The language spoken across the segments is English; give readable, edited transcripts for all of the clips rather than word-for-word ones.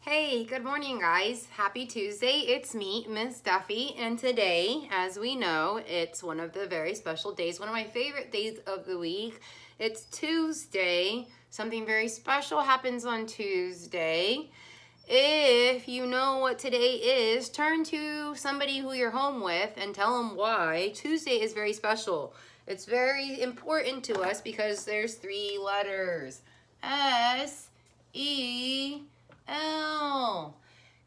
Hey, good morning, guys. Happy Tuesday. It's me, Miss Duffy, and today, as we know, it's one of the very special days, one of my favorite days of the week. It's Tuesday. Something very special happens on Tuesday. If you know what today is, turn to somebody who you're home with and tell them why Tuesday is very special. It's very important to us because there's three letters. S-E-L.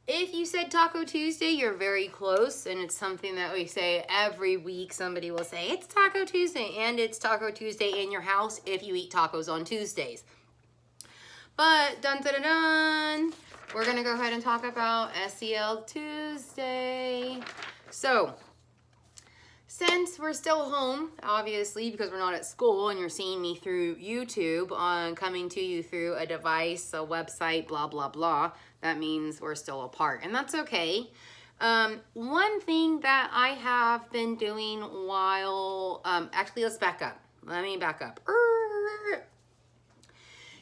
If you said Taco Tuesday, you're very close, and it's something that we say every week. Somebody will say, it's Taco Tuesday, and it's Taco Tuesday in your house if you eat tacos on Tuesdays. But, dun dun dun dun, we're going to go ahead and talk about SEL Tuesday. So, since we're still home, obviously, because we're not at school and you're seeing me through YouTube, coming to you through a device, a website, blah, blah, blah, that means we're still apart. And that's okay. One thing that I have been doing while, actually, let's back up. Let me back up.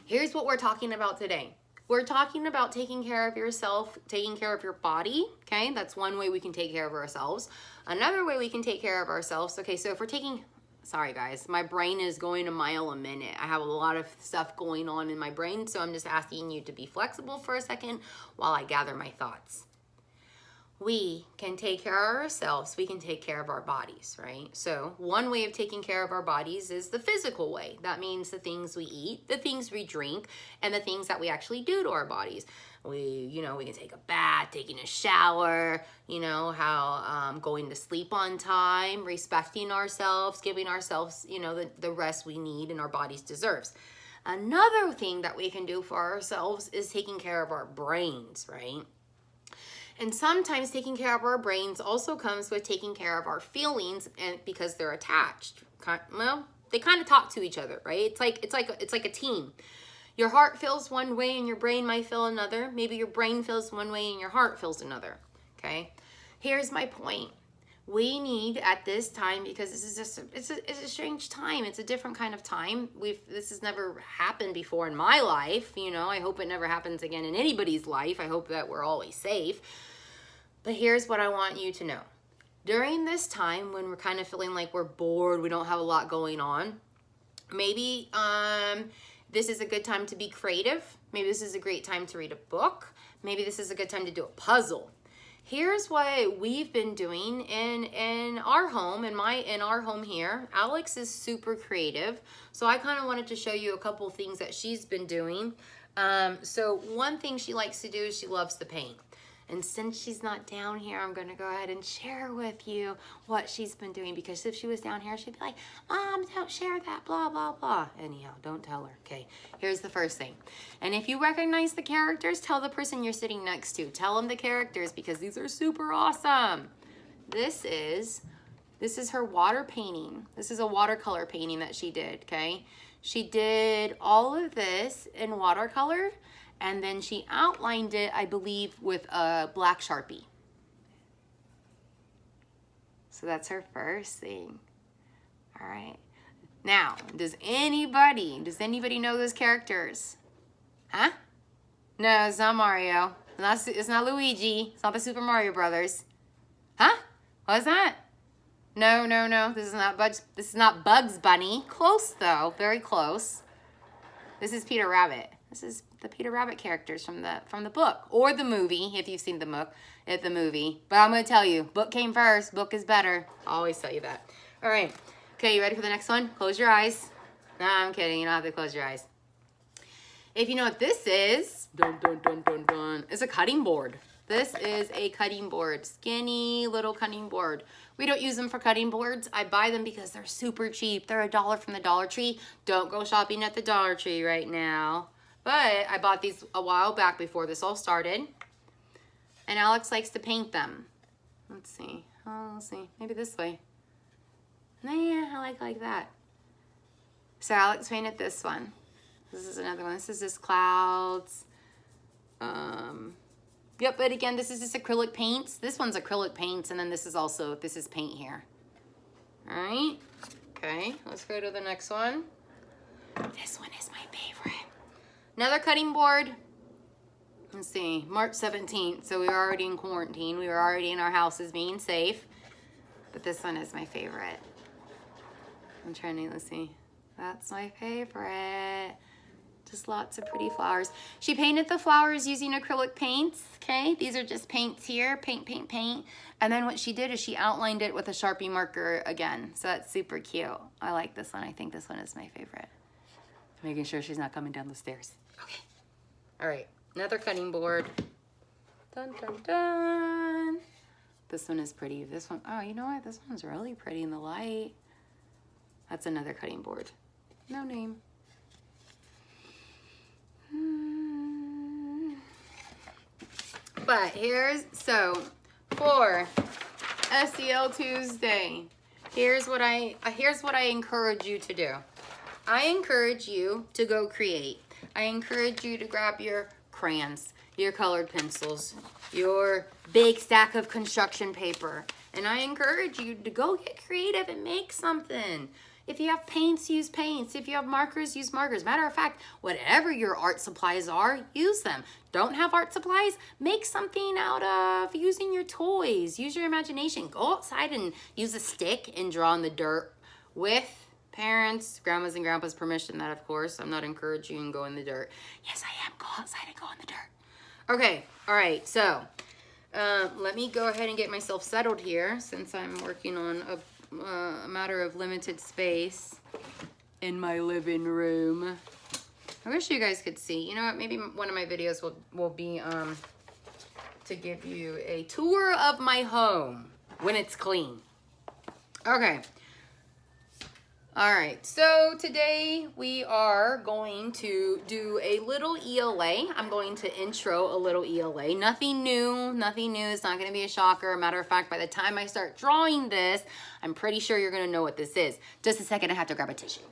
Here's what we're talking about today. We're talking about taking care of yourself, taking care of your body, okay? That's one way we can take care of ourselves. Another way we can take care of ourselves, okay, so if we're taking, sorry guys, my brain is going a mile a minute. I have a lot of stuff going on in my brain, so I'm just asking you to be flexible for a second while I gather my thoughts. We can take care of ourselves, we can take care of our bodies, right? So one way of taking care of our bodies is the physical way. That means the things we eat, the things we drink, and the things that we actually do to our bodies. We can take a bath, taking a shower, how going to sleep on time, respecting ourselves, giving ourselves, the rest we need and our bodies deserves. Another thing that we can do for ourselves is taking care of our brains, right? And sometimes taking care of our brains also comes with taking care of our feelings, and because they're attached. Well, they kind of talk to each other, right? It's like a team. Your heart feels one way and your brain might feel another. Maybe your brain feels one way and your heart feels another. Okay? Here's my point. We need at this time, because this is just it's a strange time. It's a different kind of time. This has never happened before in my life. I hope it never happens again in anybody's life. I hope that we're always safe. But here's what I want you to know. During this time when we're kind of feeling like we're bored, we don't have a lot going on, maybe this is a good time to be creative. Maybe this is a great time to read a book. Maybe this is a good time to do a puzzle. Here's what we've been doing in our home, in our home here. Alex is super creative, so I kind of wanted to show you a couple things that she's been doing. So one thing she likes to do is she loves to paint. And since she's not down here, I'm going to go ahead and share with you what she's been doing. Because if she was down here, she'd be like, Mom, don't share that, blah, blah, blah. Anyhow, don't tell her. Okay, here's the first thing. And if you recognize the characters, tell the person you're sitting next to. Tell them the characters because these are super awesome. This is her water painting. This is a watercolor painting that she did, okay? She did all of this in watercolor. And then she outlined it, I believe, with a black Sharpie. So that's her first thing. All right. Now, does anybody know those characters? Huh? No, it's not Mario. It's not Luigi. It's not the Super Mario Brothers. Huh? What's that? No. This is not Bugs Bunny. Close though. Very close. This is Peter Rabbit. This is the Peter Rabbit characters from the book or the movie, if you've seen the movie. But I'm going to tell you, book came first. Book is better. I always tell you that. All right. Okay, you ready for the next one? Close your eyes. No, I'm kidding. You don't have to close your eyes. If you know what this is, it's a cutting board. This is a cutting board. Skinny little cutting board. We don't use them for cutting boards. I buy them because they're super cheap. They're $1 from the Dollar Tree. Don't go shopping at the Dollar Tree right now. But I bought these a while back before this all started. And Alex likes to paint them. Let's see. Maybe this way. Yeah, I like that. So Alex painted this one. This is another one. This is just clouds. Yep, but again, this is just acrylic paints. This one's acrylic paints, and then this is paint here. All right. Okay, let's go to the next one. This one is my favorite. Another cutting board. let's see, March 17th. So we were already in quarantine. We were already in our houses being safe. But this one is my favorite. I'm trying to, let's see. That's my favorite. Just lots of pretty flowers. She painted the flowers using acrylic paints, okay? These are just paints here, paint, paint, paint. And then what she did is she outlined it with a Sharpie marker again. So that's super cute. I like this one. I think this one is my favorite. Making sure she's not coming down the stairs. Okay. All right, another cutting board. Dun, dun, dun. This one is pretty. This one, oh, you know what? This one's really pretty in the light. That's another cutting board. No name. But here's, so for SEL Tuesday, here's what I encourage you to do. I encourage you to go create. I encourage you to grab your crayons, your colored pencils, your big stack of construction paper. And I encourage you to go get creative and make something. If you have paints, use paints. If you have markers, use markers. Matter of fact, whatever your art supplies are, use them. Don't have art supplies? Make something out of using your toys. Use your imagination. Go outside and use a stick and draw in the dirt with parents, grandmas and grandpa's permission. That, of course, I'm not encouraging you to go in the dirt. Yes, I am. Go outside and go in the dirt. Okay. All right. So let me go ahead and get myself settled here since I'm working on a matter of limited space in my living room. I wish you guys could see. You know what? Maybe one of my videos will be to give you a tour of my home when it's clean. Okay. All right. So today we are going to do a little ELA. I'm going to intro a little ELA. Nothing new. Nothing new. It's not going to be a shocker. Matter of fact, by the time I start drawing this, I'm pretty sure you're going to know what this is. Just a second. I have to grab a tissue.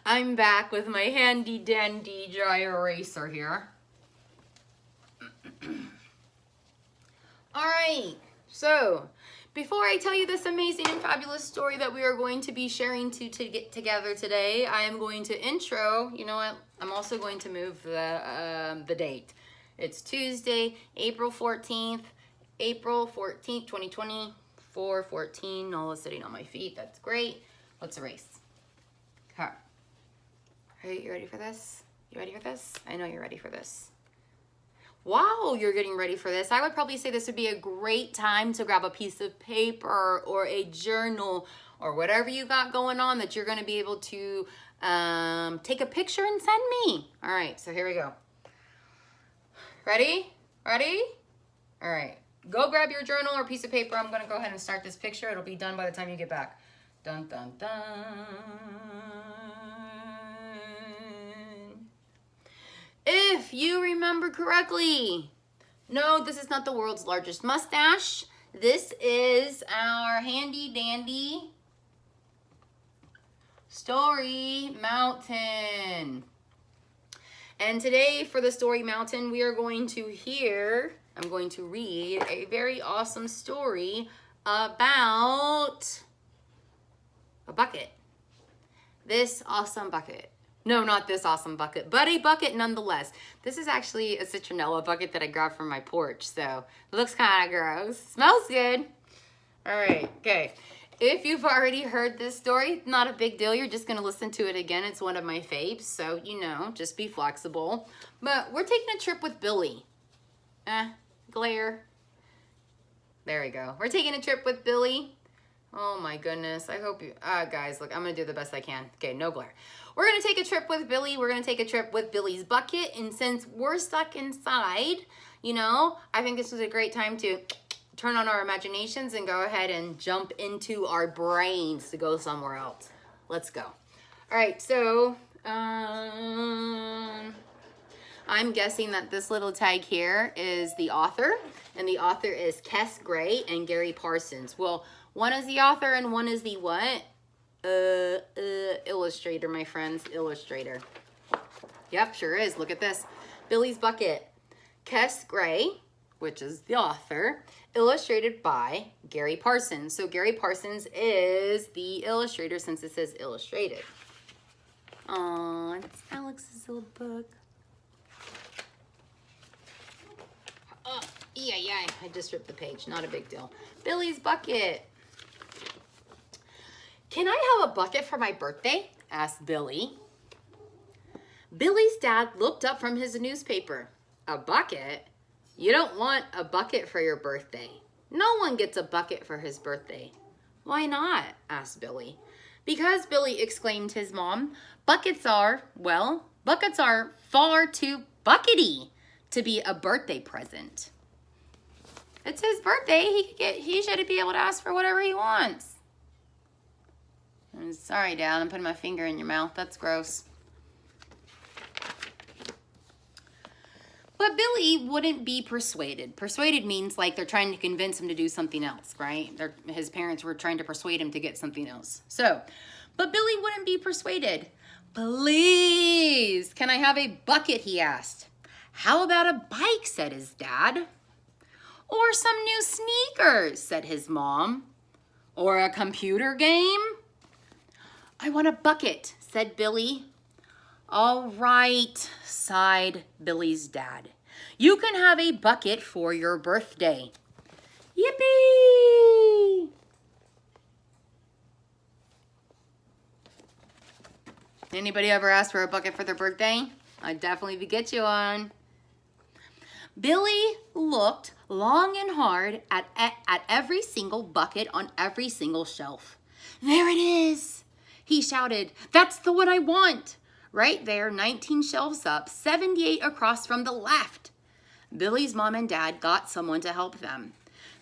I'm back with my handy dandy dry eraser here. All right. So before I tell you this amazing and fabulous story that we are going to be sharing to get together today, I am going to intro, you know what, I'm also going to move the date. It's Tuesday, April 14th, 2020, 4/14, all is sitting on my feet, that's great. Let's erase. Okay. Are you ready for this? You ready for this? I know you're ready for this. While you're getting ready for this, I would probably say this would be a great time to grab a piece of paper or a journal or whatever you got going on that you're going to be able to take a picture and send me. All right, so here we go. Ready? Ready? All right. Go grab your journal or piece of paper. I'm going to go ahead and start this picture. It'll be done by the time you get back. Dun, dun, dun. If you remember correctly, no, this is not the world's largest mustache. This is our handy dandy Story Mountain. And today for the Story Mountain, we are going to I'm going to read a very awesome story about a bucket. This awesome bucket. No, not this awesome bucket, but a bucket nonetheless. This is actually a citronella bucket that I grabbed from my porch, so it looks kind of gross. Smells good. All right, okay. If you've already heard this story, not a big deal. You're just going to listen to it again. It's one of my faves, so, you know, just be flexible. But we're taking a trip with Billy. Glare. There we go. We're taking a trip with Billy. Oh my goodness. I hope you, guys, look, I'm going to do the best I can. Okay, no glare. We're going to take a trip with Billy. We're going to take a trip with Billy's bucket. And since we're stuck inside, you know, I think this was a great time to turn on our imaginations and go ahead and jump into our brains to go somewhere else. Let's go. All right, so I'm guessing that this little tag here is the author. And the author is Kes Gray and Gary Parsons. Well, one is the author and one is the what? Illustrator, my friends. Illustrator. Yep, sure is. Look at this. Billy's Bucket. Kes Gray, which is the author, illustrated by Gary Parsons. So Gary Parsons is the illustrator since it says illustrated. Oh, it's so recycled book. Oh, yeah, I just ripped the page. Not a big deal. Billy's bucket. Can I have a bucket for my birthday? Asked Billy. Billy's dad looked up from his newspaper. A bucket? You don't want a bucket for your birthday. No one gets a bucket for his birthday. Why not? Asked Billy. Because, Billy, exclaimed his mom, buckets are far too buckety to be a birthday present. It's his birthday. He should be able to ask for whatever he wants. I'm sorry, Dad. I'm putting my finger in your mouth. That's gross. But Billy wouldn't be persuaded. Persuaded means like they're trying to convince him to do something else, right? His parents were trying to persuade him to get something else. But Billy wouldn't be persuaded. Please, can I have a bucket, he asked. How about a bike, said his dad. Or some new sneakers, said his mom. Or a computer game? I want a bucket, said Billy. All right, sighed Billy's dad. You can have a bucket for your birthday. Yippee! Anybody ever ask for a bucket for their birthday? I'd definitely get you one. Billy looked long and hard at every single bucket on every single shelf. There it is, he shouted. That's the one I want. Right there, 19 shelves up, 78 across from the left. Billy's mom and dad got someone to help them.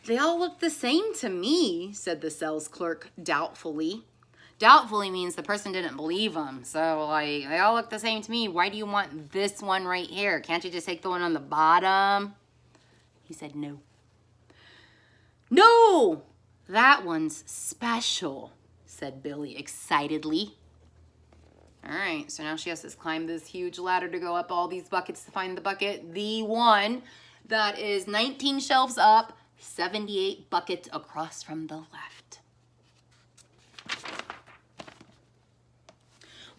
They all look the same to me, said the sales clerk doubtfully. Doubtfully means the person didn't believe them. So, like, they all look the same to me. Why do you want this one right here? Can't you just take the one on the bottom? He said no. No! That one's special, said Billy excitedly. All right, so now she has to climb this huge ladder to go up all these buckets to find the bucket. The one that is 19 shelves up, 78 buckets across from the left.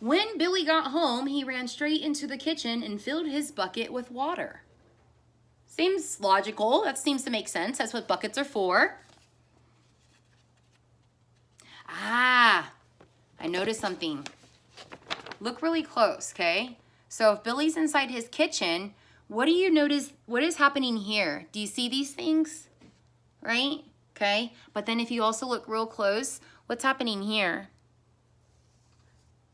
When Billy got home, he ran straight into the kitchen and filled his bucket with water. Seems logical. That seems to make sense. That's what buckets are for. I noticed something. Look really close, okay? So if Billy's inside his kitchen, what do you notice? What is happening here? Do you see these things? Right? Okay. But then if you also look real close, what's happening here?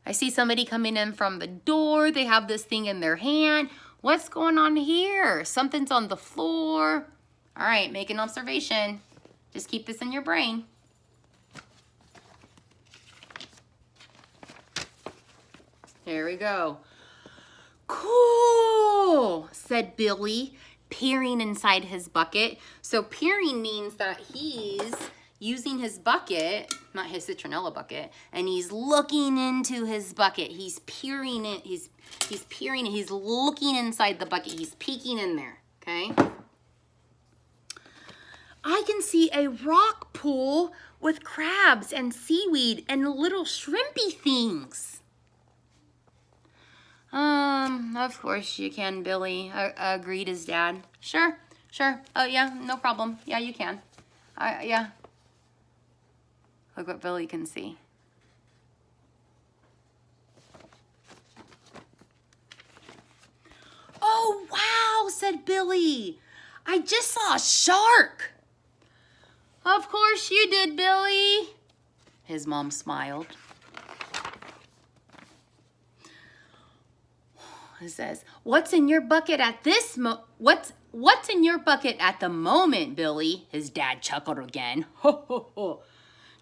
I see somebody coming in from the door. They have this thing in their hand. What's going on here? Something's on the floor. All right, make an observation. Just keep this in your brain. There we go. Cool, said Billy, peering inside his bucket. So peering means that he's using his bucket, not his citronella bucket, and he's looking into his bucket. He's peering it. He's peering it. He's looking inside the bucket. He's peeking in there, okay? I can see a rock pool with crabs and seaweed and little shrimpy things. Of course you can, Billy, agreed his dad. Sure. Oh, yeah, no problem. Yeah, you can. Yeah. Look what Billy can see. Oh, wow, said Billy. I just saw a shark. Of course you did, Billy. His mom smiled. It says, what's in your bucket at this what's in your bucket at the moment, Billy? His dad chuckled again. Ho, ho, ho.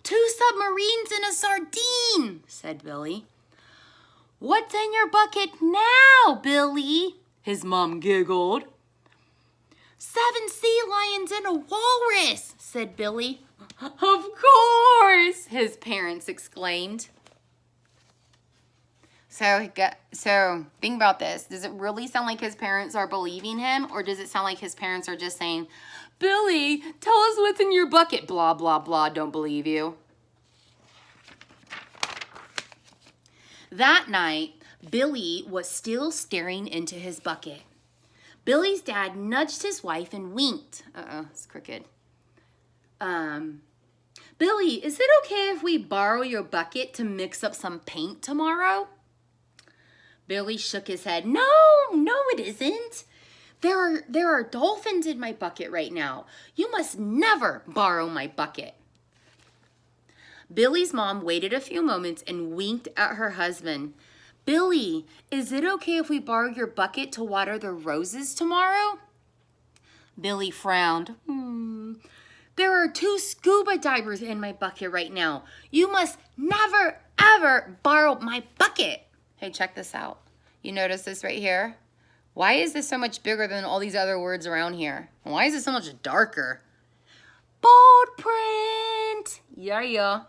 2 submarines and a sardine, said Billy. What's in your bucket now, Billy? His mom giggled. 7 sea lions and a walrus, said Billy. Of course, his parents exclaimed. So think about this. Does it really sound like his parents are believing him, or does it sound like his parents are just saying, Billy, tell us what's in your bucket, blah, blah, blah, don't believe you. That night, Billy was still staring into his bucket. Billy's dad nudged his wife and winked. It's crooked. Billy, is it okay if we borrow your bucket to mix up some paint tomorrow? Billy shook his head. No, it isn't. There are dolphins in my bucket right now. You must never borrow my bucket. Billy's mom waited a few moments and winked at her husband. Billy, is it okay if we borrow your bucket to water the roses tomorrow? Billy frowned. There are 2 scuba divers in my bucket right now. You must never, ever borrow my bucket. Hey, check this out. You notice this right here? Why is this so much bigger than all these other words around here? Why is it so much darker? Bold print. Yeah.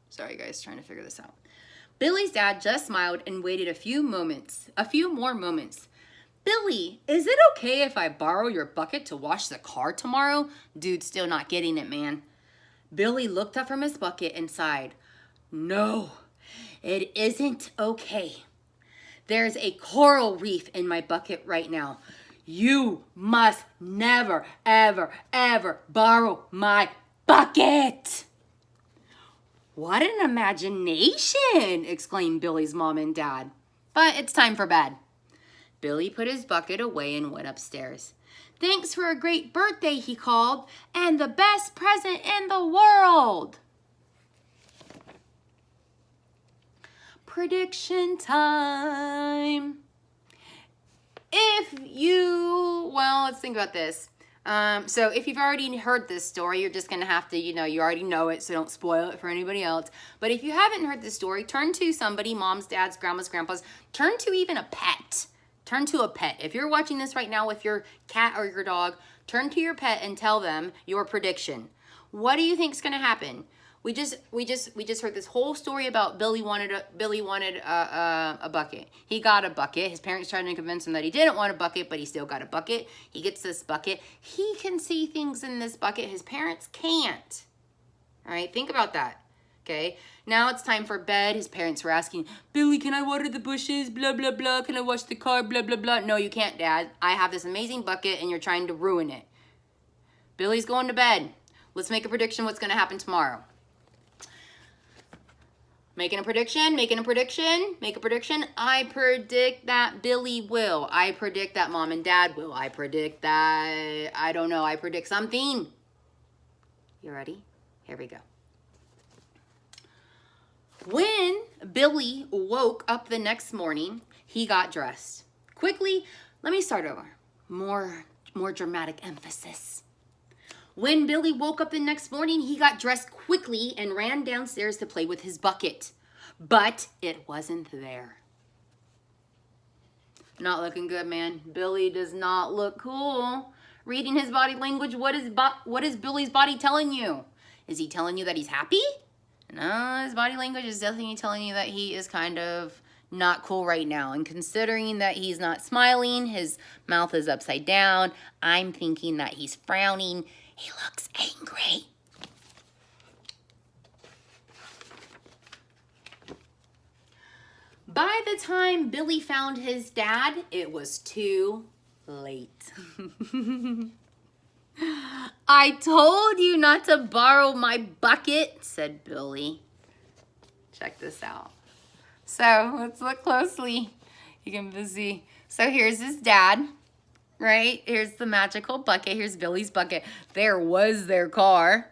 Sorry, guys, trying to figure this out. Billy's dad just smiled and waited a few more moments. Billy, is it okay if I borrow your bucket to wash the car tomorrow? Dude's still not getting it, man. Billy looked up from his bucket and sighed. No, it isn't okay. There's a coral reef in my bucket right now. You must never, ever, ever borrow my bucket. What an imagination, exclaimed Billy's mom and dad. But it's time for bed. Billy put his bucket away and went upstairs. Thanks for a great birthday, he called, and the best present in the world. Prediction time. Let's think about this. So if you've already heard this story, you're just going to have to, you already know it, so don't spoil it for anybody else. But if you haven't heard this story, turn to somebody, moms, dads, grandmas, grandpas, turn to even a pet. Turn to a pet. If you're watching this right now with your cat or your dog, turn to your pet and tell them your prediction. What do you think is going to happen? We just heard this whole story about Billy wanted a bucket. He got a bucket. His parents tried to convince him that he didn't want a bucket, but he still got a bucket. He gets this bucket. He can see things in this bucket his parents can't. All right, think about that. Okay, now it's time for bed. His parents were asking, Billy, can I water the bushes? Blah, blah, blah. Can I wash the car? Blah, blah, blah. No, you can't, Dad. I have this amazing bucket and you're trying to ruin it. Billy's going to bed. Let's make a prediction what's going to happen tomorrow. Making a prediction. Make a prediction. I predict that Billy will. I predict that Mom and Dad will. I predict that, I don't know, I predict something. You ready? Here we go. When Billy woke up the next morning, he got dressed. Quickly, let me start over. More dramatic emphasis. When Billy woke up the next morning, he got dressed quickly and ran downstairs to play with his bucket. But it wasn't there. Not looking good, man. Billy does not look cool. Reading his body language, what is Billy's body telling you? Is he telling you that he's happy? No, his body language is definitely telling you that he is kind of not cool right now. And considering that he's not smiling, his mouth is upside down, I'm thinking that he's frowning. He looks angry. By the time Billy found his dad, it was too late. I told you not to borrow my bucket, said Billy. Check this out. So let's look closely. You can see. So here's his dad, right? Here's the magical bucket. Here's Billy's bucket. There was their car,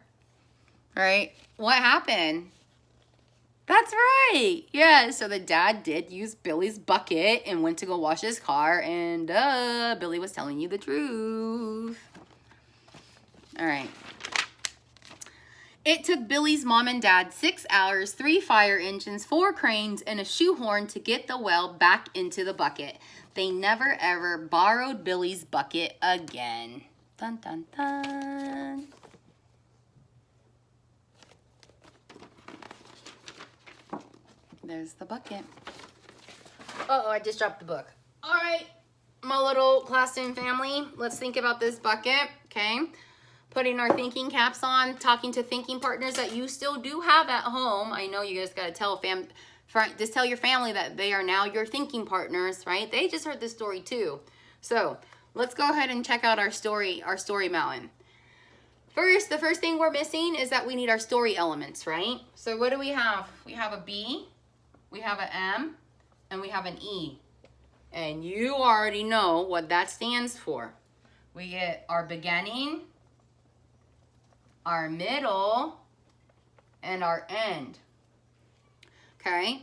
right? What happened? That's right. Yeah, so the dad did use Billy's bucket and went to go wash his car, and Billy was telling you the truth. All right. It took Billy's mom and dad 6 hours, 3 fire engines, 4 cranes, and a shoehorn to get the well back into the bucket. They never ever borrowed Billy's bucket again. Dun, dun, dun. There's the bucket. Uh-oh, I just dropped the book. All right, my little classroom family, let's think about this bucket, okay? putting our thinking caps on, talking to thinking partners that you still do have at home. I know you guys got to tell just tell your family that they are now your thinking partners, right? They just heard this story too. So let's go ahead and check out our story mountain. First, the first thing we're missing is that we need our story elements, right? So what do we have? We have a B, we have an M, and we have an E. And you already know what that stands for. We get our beginning, our middle, and our end. Okay?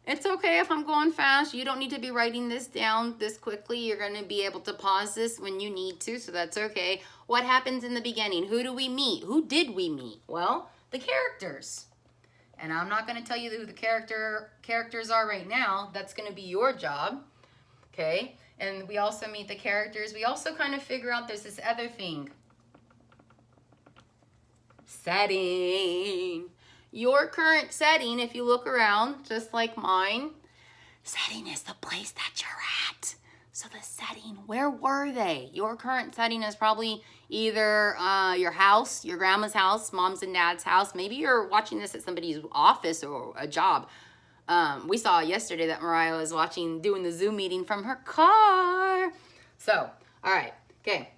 It's okay if I'm going fast. You don't need to be writing this down this quickly. You're going to be able to pause this when you need to, so that's okay. What happens in the beginning? Who do we meet? Who did we meet? Well, the characters. And I'm not going to tell you who the characters are right now. That's going to be your job. Okay? And we also meet the characters. We also kind of figure out there's this other thing. Setting. Your current setting, if you look around, just like mine, setting is the place that you're at. So the setting, where were they? Your current setting is probably either your house, your grandma's house, mom's and dad's house. Maybe you're watching this at somebody's office or a job. We saw yesterday that Mariah was doing the Zoom meeting from her car. So, all right, okay.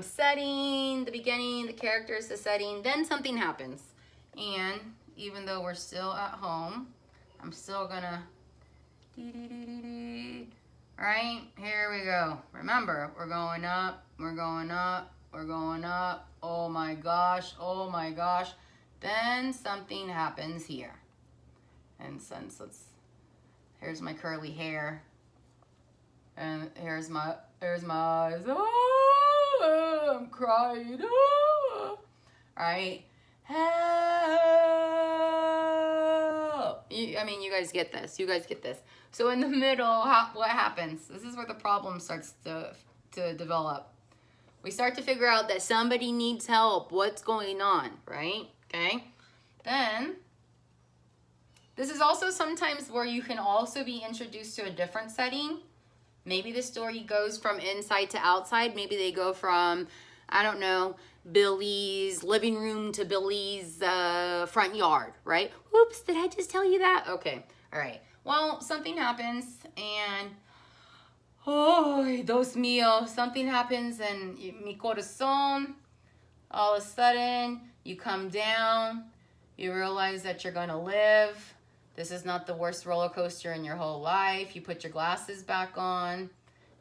Setting, the beginning, the characters, the setting, then something happens. And even though we're still at home, I'm still gonna, all right, here we go. Remember, we're going up, we're going up, we're going up. Oh my gosh, oh my gosh. Then something happens here. And since here's my curly hair. And here's my eyes. Oh, I'm crying. Oh. All right. Help. I mean, you guys get this. You guys get this. So in the middle, what happens? This is where the problem starts to develop. We start to figure out that somebody needs help. What's going on, right? Okay. Then, this is also sometimes where you can also be introduced to a different setting. Maybe the story goes from inside to outside. Maybe they go from, I don't know, Billy's living room to Billy's front yard, right? Oops, did I just tell you that? Okay, all right. Well, something happens and, oh, Dios mío, something happens and mi corazón, all of a sudden, you come down, you realize that you're gonna live. This is not the worst roller coaster in your whole life. You put your glasses back on,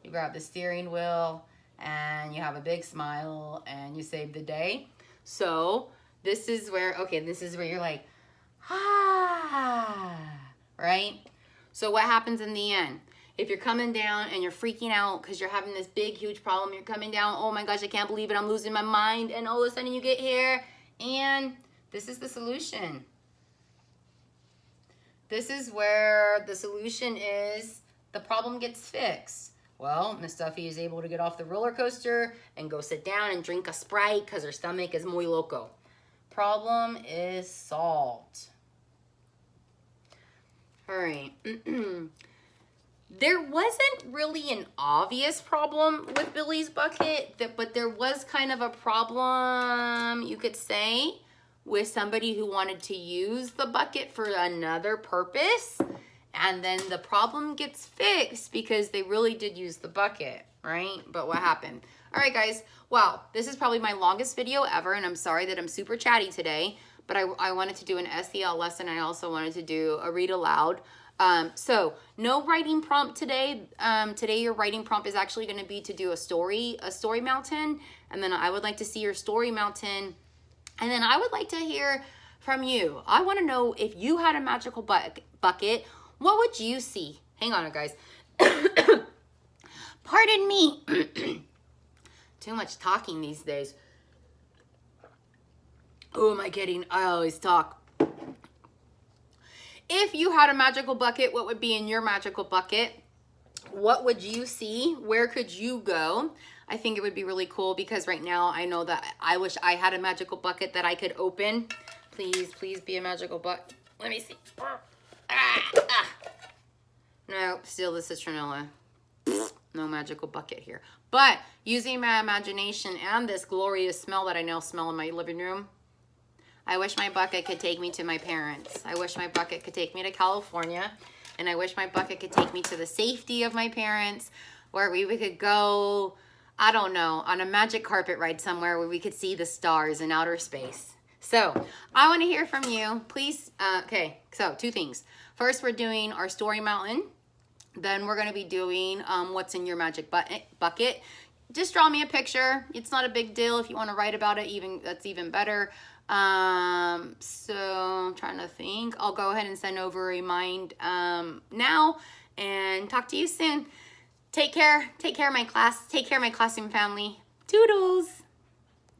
you grab the steering wheel, and you have a big smile, and you save the day. So this is where, okay, this is where you're like, ah, right? So what happens in the end? If you're coming down and you're freaking out because you're having this big, huge problem, you're coming down, oh my gosh, I can't believe it, I'm losing my mind, and all of a sudden you get here, and this is the solution. This is where the solution is the problem gets fixed. Well, Miss Duffy is able to get off the roller coaster and go sit down and drink a Sprite because her stomach is muy loco. Problem is solved. All right. There wasn't really an obvious problem with Billy's bucket, but there was kind of a problem, you could say, with somebody who wanted to use the bucket for another purpose. And then the problem gets fixed because they really did use the bucket, right? But what happened? All right, guys. Wow, this is probably my longest video ever, and I'm sorry that I'm super chatty today, but I wanted to do an SEL lesson. I also wanted to do a read aloud. So no writing prompt today. Today your writing prompt is actually going to be to do a story mountain, and then I would like to see your story mountain, and then I would like to hear from you. I want to know if you had a magical bucket, what would you see? Hang on, guys. Pardon me. Too much talking these days. Who am I kidding? I always talk. If you had a magical bucket, what would be in your magical bucket? What would you see? Where could you go? I think it would be really cool because right now I know that I wish I had a magical bucket that I could open. Please, please be a magical bucket. Let me see. No, still the citronella. no magical bucket here. But using my imagination and this glorious smell that I now smell in my living room, I wish my bucket could take me to my parents. I wish my bucket could take me to California. And I wish my bucket could take me to the safety of my parents, where we could go, I don't know, on a magic carpet ride somewhere where we could see the stars in outer space. So I want to hear from you. Please, okay, so 2 things. First, we're doing our story mountain. Then we're going to be doing what's in your magic bucket. Just draw me a picture. It's not a big deal. If you want to write about it, that's even better. So I'm trying to think. I'll go ahead and send over a remind now, and talk to you soon. Take care. Take care of my class. Take care of my classroom family. Toodles.